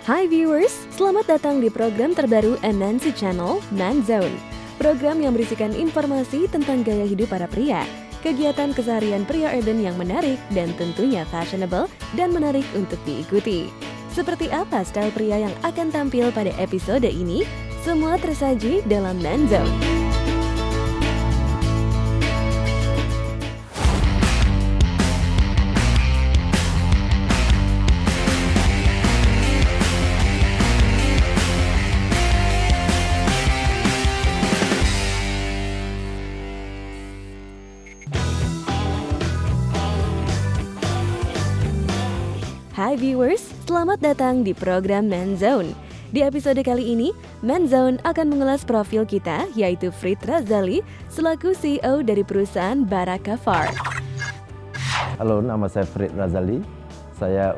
Hai viewers, selamat datang di program terbaru MNC Channel, Man Zone. Program yang berisikan informasi tentang gaya hidup para pria, kegiatan keseharian pria urban yang menarik dan tentunya fashionable dan menarik untuk diikuti. Seperti apa style pria yang akan tampil pada episode ini? Semua tersaji dalam Man Zone. Hai viewers, selamat datang di program Man Zone. Di episode kali ini, Man Zone akan mengulas profil kita, yaitu Frit Razali, selaku CEO dari perusahaan Baraka Far. Halo, nama saya Frit Razali. Saya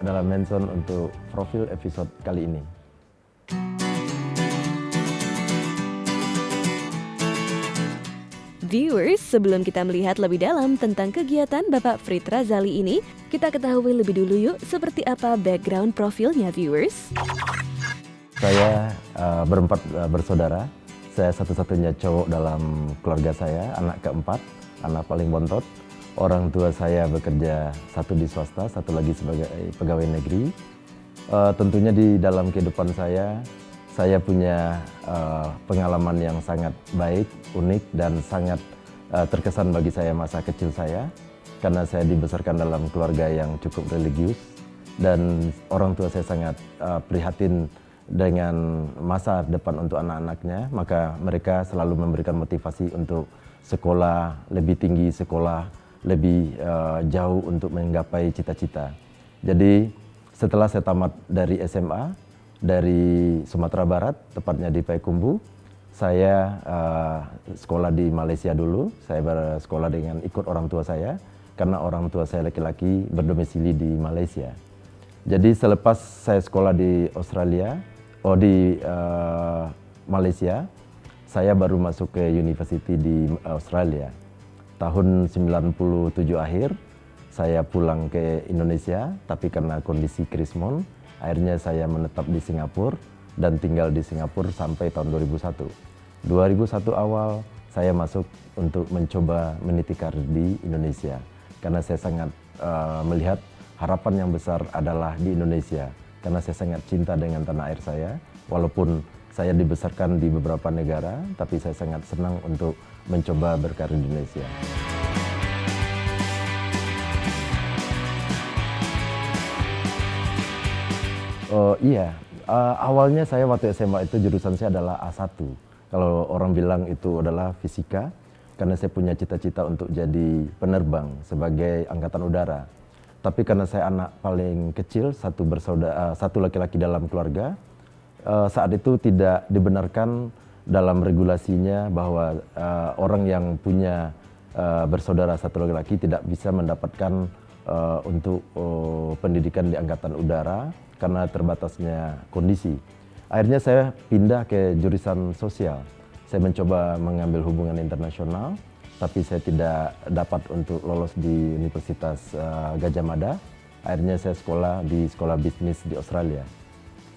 adalah Man Zone untuk profil episode kali ini. Viewers, sebelum kita melihat lebih dalam tentang kegiatan Bapak Frit Razali ini, kita ketahui lebih dulu yuk seperti apa background profilnya viewers. Saya berempat bersaudara. Saya satu-satunya cowok dalam keluarga saya, anak keempat, anak paling bontot. Orang tua saya bekerja, satu di swasta, satu lagi sebagai pegawai negeri. Tentunya di dalam kehidupan saya punya pengalaman yang sangat baik, unik, dan sangat terkesan bagi saya masa kecil saya. Karena saya dibesarkan dalam keluarga yang cukup religius dan orang tua saya sangat prihatin dengan masa depan untuk anak-anaknya. Maka mereka selalu memberikan motivasi untuk sekolah lebih tinggi, sekolah lebih jauh untuk menggapai cita-cita. Jadi setelah saya tamat dari SMA, dari Sumatera Barat, tepatnya di Payakumbuh, saya sekolah di Malaysia dulu. Saya bersekolah dengan ikut orang tua saya, karena orang tua saya laki-laki berdomisili di Malaysia. Jadi selepas saya sekolah di Malaysia, saya baru masuk ke university di Australia. Tahun 97 akhir, saya pulang ke Indonesia, tapi karena kondisi krismon, akhirnya saya menetap di Singapura dan tinggal di Singapura sampai tahun 2001. 2001 awal saya masuk untuk mencoba meniti karir di Indonesia. Karena saya sangat melihat harapan yang besar adalah di Indonesia. Karena saya sangat cinta dengan tanah air saya. Walaupun saya dibesarkan di beberapa negara, tapi saya sangat senang untuk mencoba berkarir di Indonesia. Awalnya saya waktu SMA itu jurusan saya adalah A1. Kalau orang bilang itu adalah fisika, karena saya punya cita-cita untuk jadi penerbang sebagai angkatan udara. Tapi karena saya anak paling kecil, satu laki-laki dalam keluarga, saat itu tidak dibenarkan dalam regulasinya bahwa orang yang punya bersaudara satu laki-laki tidak bisa mendapatkan untuk pendidikan di angkatan udara karena terbatasnya kondisi. Akhirnya saya pindah ke jurusan sosial. Saya mencoba mengambil hubungan internasional, tapi saya tidak dapat untuk lolos di Universitas Gadjah Mada. Akhirnya saya sekolah di sekolah bisnis di Australia.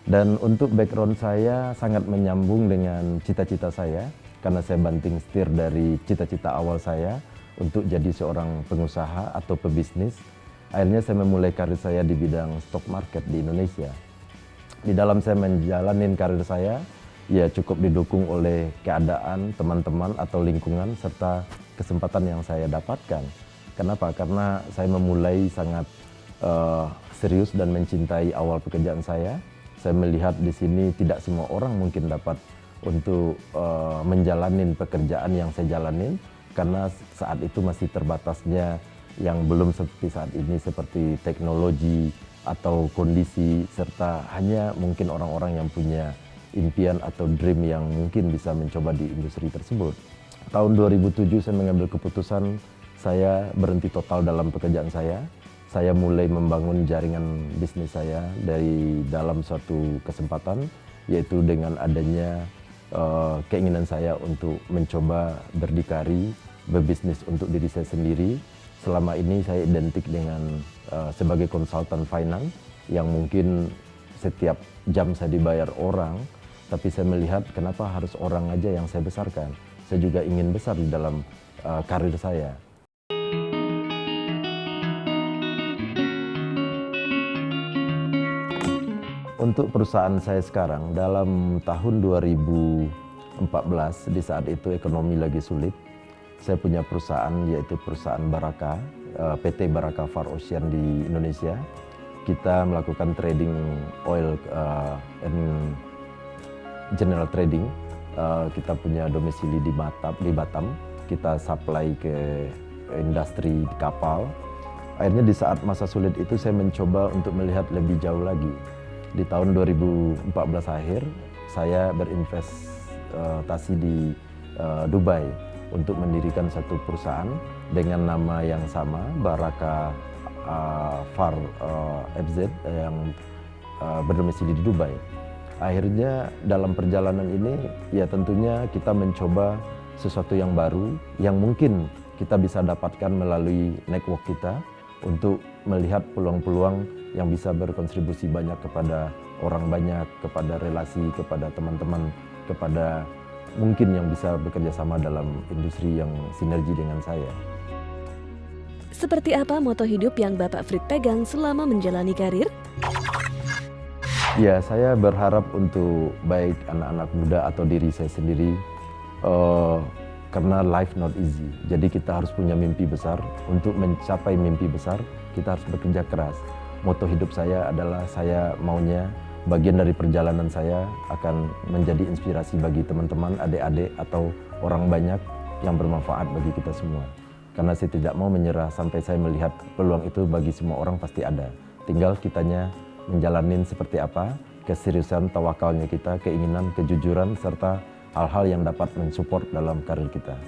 Dan untuk background saya sangat menyambung dengan cita-cita saya, karena saya banting setir dari cita-cita awal saya untuk jadi seorang pengusaha atau pebisnis. Akhirnya saya memulai karir saya di bidang stock market di Indonesia. Di dalam saya menjalani karir saya, ya cukup didukung oleh keadaan, teman-teman atau lingkungan, serta kesempatan yang saya dapatkan. Kenapa? Karena saya memulai sangat serius dan mencintai awal pekerjaan saya. Saya melihat di sini tidak semua orang mungkin dapat untuk menjalani pekerjaan yang saya jalanin, karena saat itu masih terbatasnya yang belum seperti saat ini, seperti teknologi atau kondisi, serta hanya mungkin orang-orang yang punya impian atau dream yang mungkin bisa mencoba di industri tersebut. Tahun 2007 saya mengambil keputusan saya berhenti total dalam pekerjaan saya. Saya mulai membangun jaringan bisnis saya dari dalam suatu kesempatan, yaitu dengan adanya keinginan saya untuk mencoba berdikari, berbisnis untuk diri saya sendiri. Selama ini saya identik dengan sebagai konsultan finance yang mungkin setiap jam saya dibayar orang, tapi saya melihat kenapa harus orang aja yang saya besarkan. Saya juga ingin besar di dalam karir saya. Untuk perusahaan saya sekarang, dalam tahun 2014, di saat itu ekonomi lagi sulit, saya punya perusahaan yaitu perusahaan Baraka, PT Baraka Far Ocean di Indonesia. Kita melakukan trading oil and general trading. Kita punya domisili di Batam. Kita supply ke industri kapal. Akhirnya di saat masa sulit itu saya mencoba untuk melihat lebih jauh lagi. Di tahun 2014 akhir, saya berinvestasi di Dubai untuk mendirikan satu perusahaan dengan nama yang sama, Baraka Far FZ, yang berdomisili di Dubai. Akhirnya dalam perjalanan ini, ya tentunya kita mencoba sesuatu yang baru, yang mungkin kita bisa dapatkan melalui network kita untuk melihat peluang-peluang yang bisa berkontribusi banyak kepada orang banyak, kepada relasi, kepada teman-teman, kepada mungkin yang bisa bekerja sama dalam industri yang sinergi dengan saya. Seperti apa moto hidup yang Bapak Frit pegang selama menjalani karir? Ya, saya berharap untuk baik anak-anak muda atau diri saya sendiri, karena life not easy. Jadi kita harus punya mimpi besar. Untuk mencapai mimpi besar, kita harus bekerja keras. Moto hidup saya adalah saya maunya bagian dari perjalanan saya akan menjadi inspirasi bagi teman-teman, adik-adik, atau orang banyak yang bermanfaat bagi kita semua. Karena saya tidak mau menyerah sampai saya melihat peluang itu bagi semua orang pasti ada. Tinggal kitanya menjalanin seperti apa, keseriusan, tawakalnya kita, keinginan, kejujuran, serta hal-hal yang dapat mensupport dalam karir kita.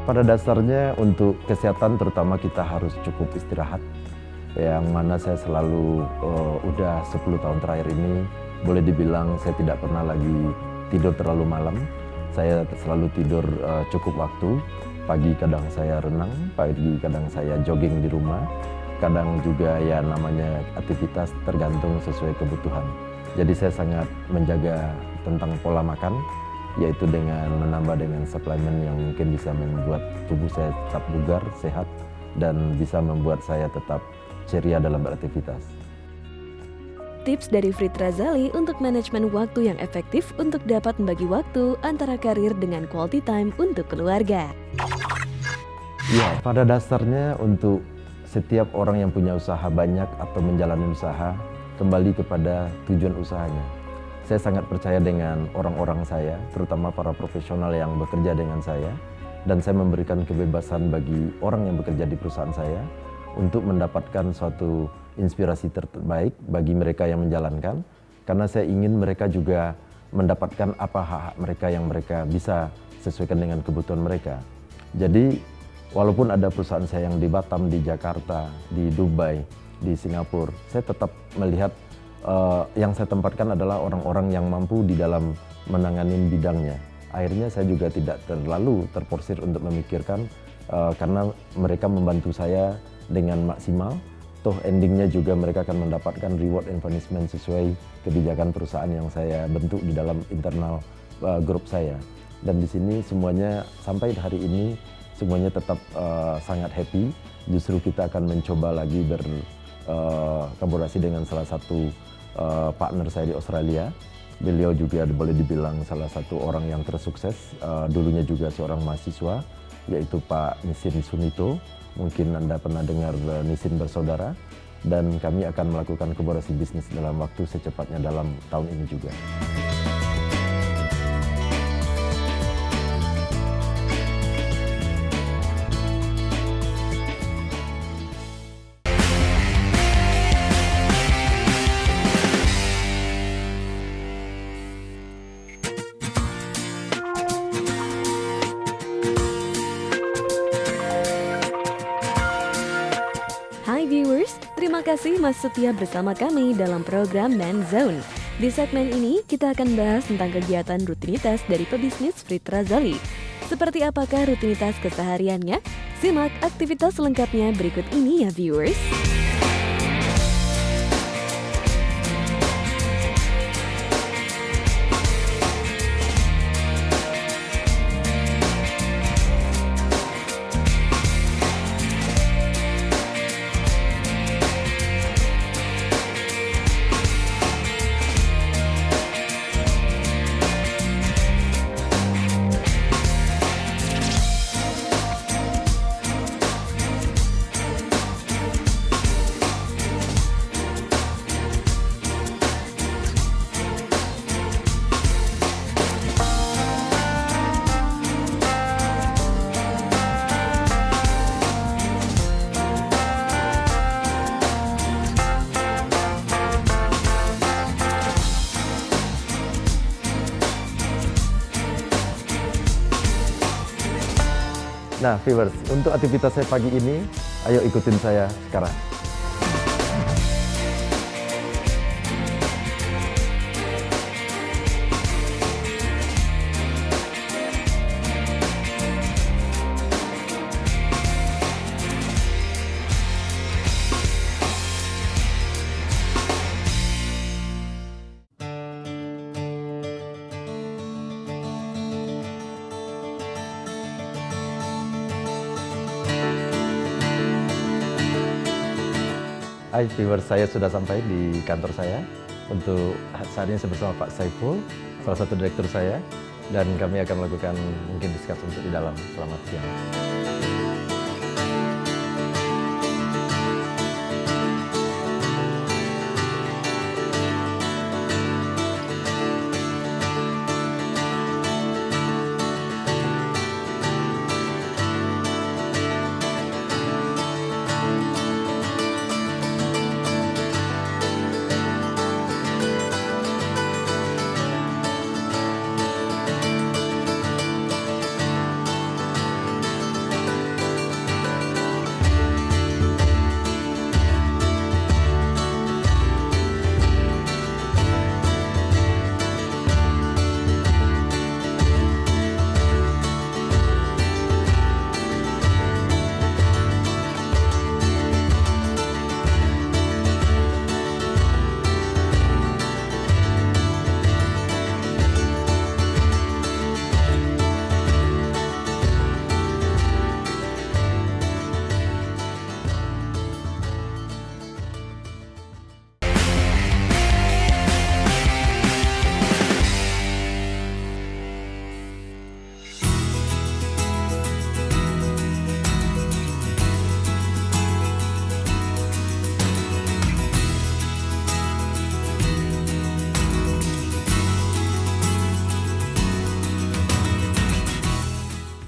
Pada dasarnya untuk kesehatan terutama kita harus cukup istirahat. Yang mana saya selalu udah 10 tahun terakhir ini boleh dibilang saya tidak pernah lagi tidur terlalu malam. Saya selalu tidur cukup waktu. Pagi kadang saya renang, pagi kadang saya jogging di rumah. Kadang juga ya namanya aktivitas tergantung sesuai kebutuhan. Jadi saya sangat menjaga tentang pola makan, yaitu dengan menambah dengan suplemen yang mungkin bisa membuat tubuh saya tetap bugar, sehat, dan bisa membuat saya tetap ceria dalam beraktivitas. Tips dari Frit Razali untuk manajemen waktu yang efektif untuk dapat membagi waktu antara karir dengan quality time untuk keluarga. Ya, pada dasarnya untuk setiap orang yang punya usaha banyak atau menjalani usaha, kembali kepada tujuan usahanya. Saya sangat percaya dengan orang-orang saya, terutama para profesional yang bekerja dengan saya, dan saya memberikan kebebasan bagi orang yang bekerja di perusahaan saya untuk mendapatkan suatu inspirasi terbaik bagi mereka yang menjalankan, karena saya ingin mereka juga mendapatkan apa hak-hak mereka yang mereka bisa sesuaikan dengan kebutuhan mereka. Jadi, walaupun ada perusahaan saya yang di Batam, di Jakarta, di Dubai, di Singapura, saya tetap melihat yang saya tempatkan adalah orang-orang yang mampu di dalam menangani bidangnya. Akhirnya saya juga tidak terlalu terporsir untuk memikirkan karena mereka membantu saya dengan maksimal. Toh endingnya juga mereka akan mendapatkan reward and punishment sesuai kebijakan perusahaan yang saya bentuk di dalam internal grup saya. Dan di sini semuanya sampai hari ini semuanya tetap sangat happy. Justru kita akan mencoba lagi berkolaborasi dengan salah satu partner saya di Australia. Beliau juga boleh dibilang salah satu orang yang tersukses, dulunya juga seorang mahasiswa, yaitu Pak Nisin Sunito. Mungkin Anda pernah dengar Nisin Bersaudara, dan kami akan melakukan kolaborasi bisnis dalam waktu secepatnya dalam tahun ini juga. Hai viewers, terima kasih masih setia bersama kami dalam program Man Zone. Di segmen ini, kita akan bahas tentang kegiatan rutinitas dari pebisnis Frit Razali. Seperti apakah rutinitas kesehariannya? Simak aktivitas lengkapnya berikut ini ya viewers. Nah, viewers, untuk aktivitas saya pagi ini, ayo ikutin saya sekarang. Hai viewers, saya sudah sampai di kantor saya. Untuk saat ini saya bersama Pak Saiful, salah satu direktur saya, dan kami akan melakukan mungkin diskusi untuk di dalam. Selamat siang.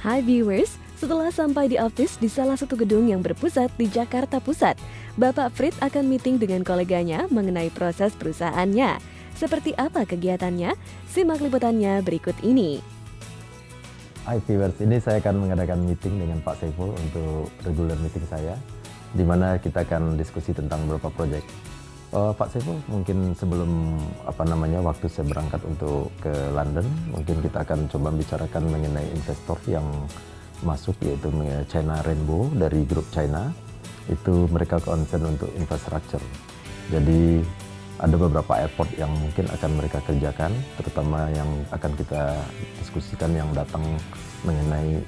Hai viewers, setelah sampai di office di salah satu gedung yang berpusat di Jakarta Pusat, Bapak Frit akan meeting dengan koleganya mengenai proses perusahaannya. Seperti apa kegiatannya? Simak liputannya berikut ini. Hai viewers, ini saya akan mengadakan meeting dengan Pak Saiful untuk regular meeting saya, di mana kita akan diskusi tentang beberapa proyek. Pak Saiful, mungkin sebelum waktu saya berangkat untuk ke London, mungkin kita akan coba bicarakan mengenai investor yang masuk, yaitu China Rainbow dari grup China. Itu mereka concern untuk infrastruktur. Jadi ada beberapa airport yang mungkin akan mereka kerjakan, terutama yang akan kita diskusikan yang datang mengenai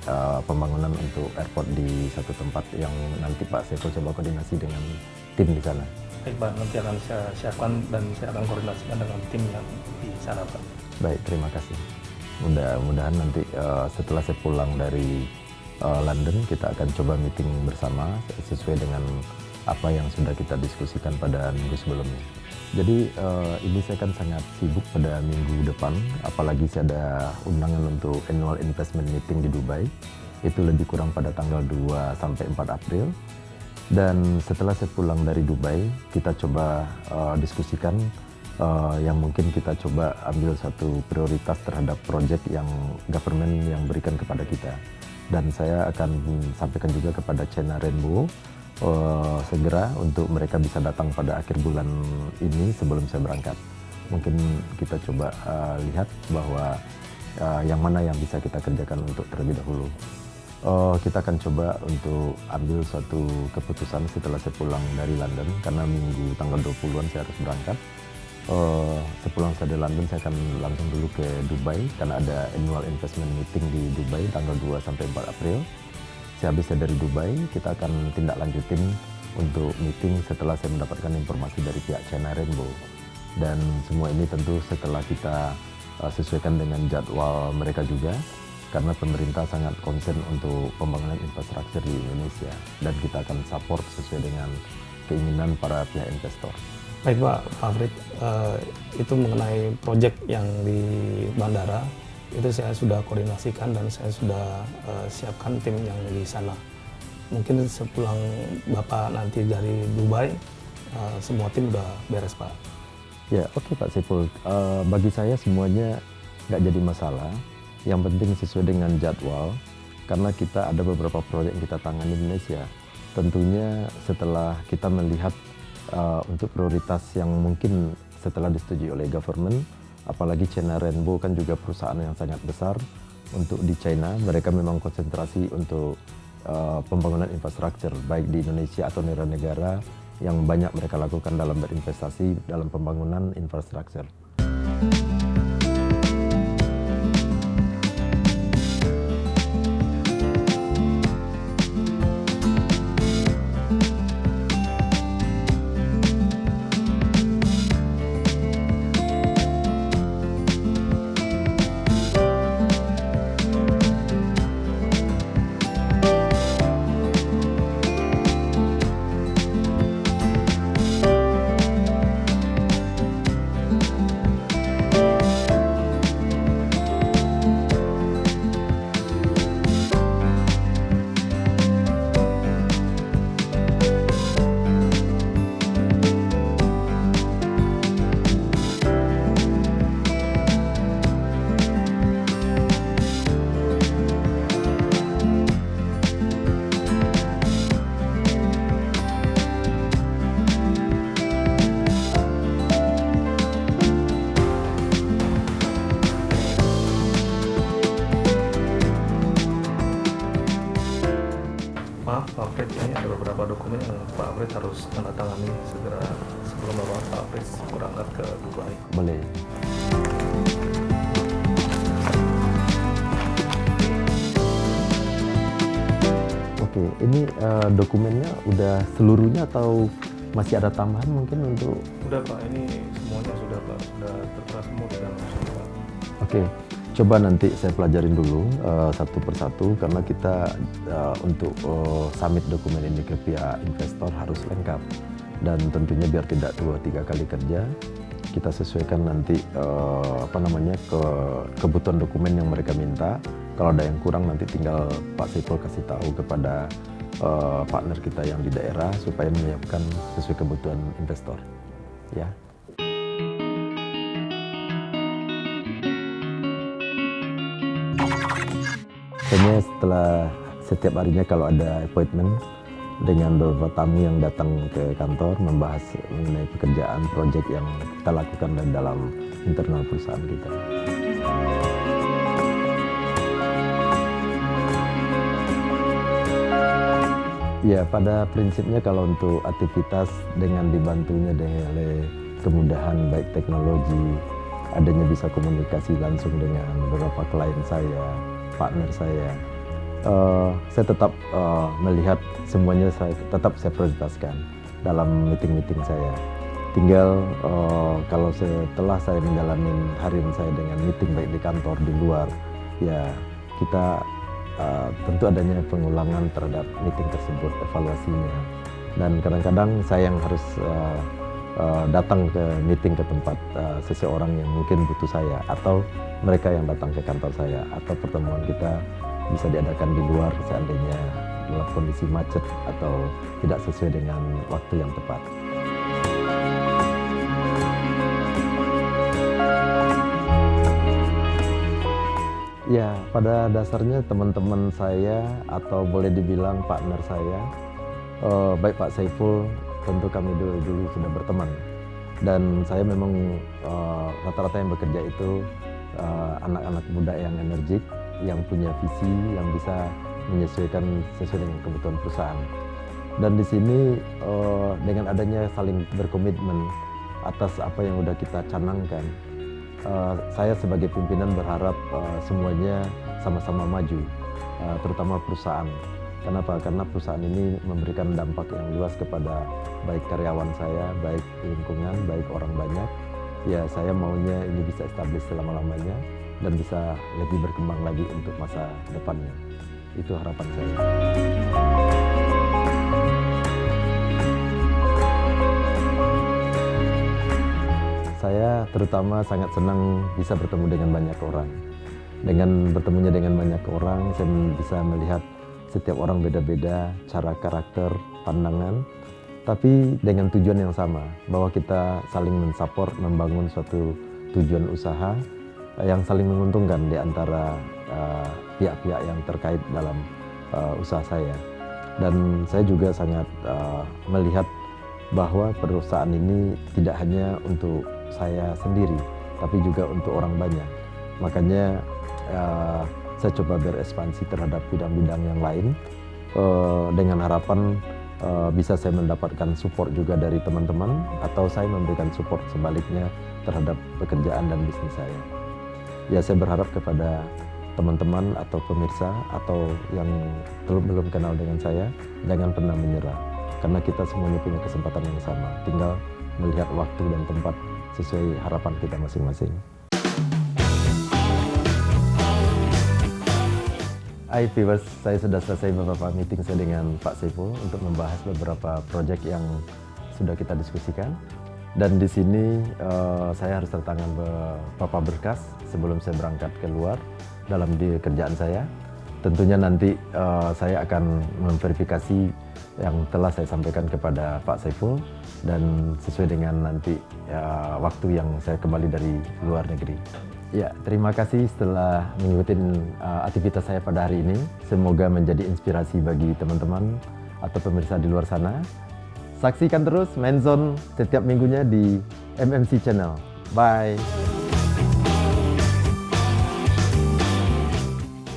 pembangunan untuk airport di satu tempat yang nanti Pak Saiful coba koordinasi dengan tim di sana. Baik Pak, nanti akan saya siapkan dan saya akan koordinasikan dengan tim yang di sana Pak. Baik, terima kasih. Mudah-mudahan nanti setelah saya pulang dari London, kita akan coba meeting bersama sesuai dengan apa yang sudah kita diskusikan pada minggu sebelumnya. Jadi ini saya kan sangat sibuk pada minggu depan, apalagi saya ada undangan untuk annual investment meeting di Dubai. Itu lebih kurang pada tanggal 2 sampai 4 April. Dan setelah saya pulang dari Dubai, kita coba diskusikan yang mungkin kita coba ambil satu prioritas terhadap proyek yang government yang berikan kepada kita. Dan saya akan sampaikan juga kepada China Rainbow segera untuk mereka bisa datang pada akhir bulan ini sebelum saya berangkat. Mungkin kita coba lihat bahwa yang mana yang bisa kita kerjakan untuk terlebih dahulu. Kita akan coba untuk ambil suatu keputusan setelah saya pulang dari London, karena minggu tanggal 20-an saya harus berangkat. Sepulang saya dari London, saya akan langsung dulu ke Dubai, karena ada annual investment meeting di Dubai tanggal 2 sampai 4 April. Habis saya dari Dubai, kita akan tindak lanjutin untuk meeting setelah saya mendapatkan informasi dari pihak China Rainbow. Dan semua ini tentu setelah kita sesuaikan dengan jadwal mereka juga, karena pemerintah sangat concern untuk pembangunan infrastruktur di Indonesia, dan kita akan support sesuai dengan keinginan para pihak investor. Baik Pak Frid, itu mengenai proyek yang di bandara, itu saya sudah koordinasikan dan saya sudah siapkan tim yang di sana. Mungkin sepulang Bapak nanti dari Dubai, semua tim udah beres Pak. Ya, oke Pak Saiful. Bagi saya semuanya nggak jadi masalah. Yang penting sesuai dengan jadwal, karena kita ada beberapa proyek yang kita tangani di Indonesia. Tentunya setelah kita melihat untuk prioritas yang mungkin setelah disetujui oleh government, apalagi China Rainbow kan juga perusahaan yang sangat besar untuk di China. Mereka memang konsentrasi untuk pembangunan infrastruktur, baik di Indonesia atau negara-negara yang banyak mereka lakukan dalam berinvestasi dalam pembangunan infrastruktur. Maaf Pak Frid, ini ada beberapa dokumen yang Pak Frid harus tanda tangani segera sebelum Pak Frid berangkat ke Dubai. Boleh. Oke, ini dokumennya udah seluruhnya atau masih ada tambahan mungkin untuk? Udah Pak, ini semuanya sudah Pak, sudah tertera semua di dalam sini Pak. Oke, coba nanti saya pelajarin dulu satu persatu, karena kita untuk submit dokumen ini ke pihak investor harus lengkap, dan tentunya biar tidak 2-3 kali kerja, kita sesuaikan nanti kebutuhan dokumen yang mereka minta. Kalau ada yang kurang nanti tinggal Pak Saiful kasih tahu kepada partner kita yang di daerah supaya menyiapkan sesuai kebutuhan investor. Ya. Kayaknya setelah setiap harinya kalau ada appointment dengan beberapa tamu yang datang ke kantor membahas mengenai pekerjaan proyek yang kita lakukan dalam internal perusahaan kita. Ya, pada prinsipnya kalau untuk aktivitas dengan dibantunya oleh kemudahan baik teknologi, adanya bisa komunikasi langsung dengan beberapa klien saya, partner saya tetap melihat semuanya saya prioritaskan dalam meeting-meeting saya. Tinggal kalau setelah saya menjalani harian saya dengan meeting baik di kantor, di luar, ya kita tentu adanya pengulangan terhadap meeting tersebut, evaluasinya. Dan kadang-kadang saya yang harus datang ke meeting ke tempat seseorang yang mungkin butuh saya, atau mereka yang datang ke kantor saya, atau pertemuan kita bisa diadakan di luar seandainya dalam kondisi macet atau tidak sesuai dengan waktu yang tepat. Ya, pada dasarnya teman-teman saya atau boleh dibilang partner saya, baik Pak Saiful, tentu kami dulu sudah berteman. Dan saya memang rata-rata yang bekerja itu anak-anak muda yang energik, yang punya visi, yang bisa menyesuaikan sesuai dengan kebutuhan perusahaan. Dan di sini dengan adanya saling berkomitmen atas apa yang sudah kita canangkan, saya sebagai pimpinan berharap semuanya sama-sama maju, terutama perusahaan. Kenapa? Karena perusahaan ini memberikan dampak yang luas kepada baik karyawan saya, baik lingkungan, baik orang banyak. Ya, saya maunya ini bisa establish selama-lamanya dan bisa lebih berkembang lagi untuk masa depannya. Itu harapan saya. Saya terutama sangat senang bisa bertemu dengan banyak orang. Dengan bertemunya dengan banyak orang, saya bisa melihat setiap orang beda-beda, cara karakter, pandangan, tapi dengan tujuan yang sama, bahwa kita saling mensupport, membangun suatu tujuan usaha yang saling menguntungkan di antara pihak-pihak yang terkait dalam usaha saya. Dan saya juga sangat melihat bahwa perusahaan ini tidak hanya untuk saya sendiri, tapi juga untuk orang banyak. Makanya saya coba berekspansi terhadap bidang-bidang yang lain dengan harapan bisa saya mendapatkan support juga dari teman-teman, atau saya memberikan support sebaliknya terhadap pekerjaan dan bisnis saya. Ya, saya berharap kepada teman-teman atau pemirsa atau yang belum kenal dengan saya, jangan pernah menyerah. Karena kita semuanya punya kesempatan yang sama, tinggal melihat waktu dan tempat sesuai harapan kita masing-masing. Hai viewers, saya sudah selesai beberapa meeting saya dengan Pak Saiful untuk membahas beberapa proyek yang sudah kita diskusikan. Dan di sini saya harus tertangan beberapa berkas sebelum saya berangkat keluar dalam kerjaan saya. Tentunya nanti saya akan memverifikasi yang telah saya sampaikan kepada Pak Saiful dan sesuai dengan nanti waktu yang saya kembali dari luar negeri. Ya, terima kasih setelah mengikuti aktivitas saya pada hari ini. Semoga menjadi inspirasi bagi teman-teman atau pemirsa di luar sana. Saksikan terus Menzone setiap minggunya di MMC Channel. Bye!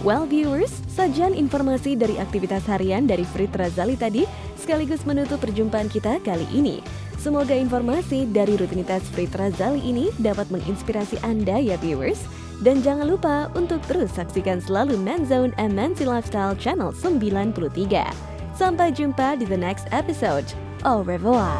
Well viewers, sajian informasi dari aktivitas harian dari Frit Razali tadi sekaligus menutup perjumpaan kita kali ini. Semoga informasi dari rutinitas Frit Razali ini dapat menginspirasi Anda ya viewers. Dan jangan lupa untuk terus saksikan selalu Menzone MNC Lifestyle Channel 93. Sampai jumpa di the next episode. Au revoir.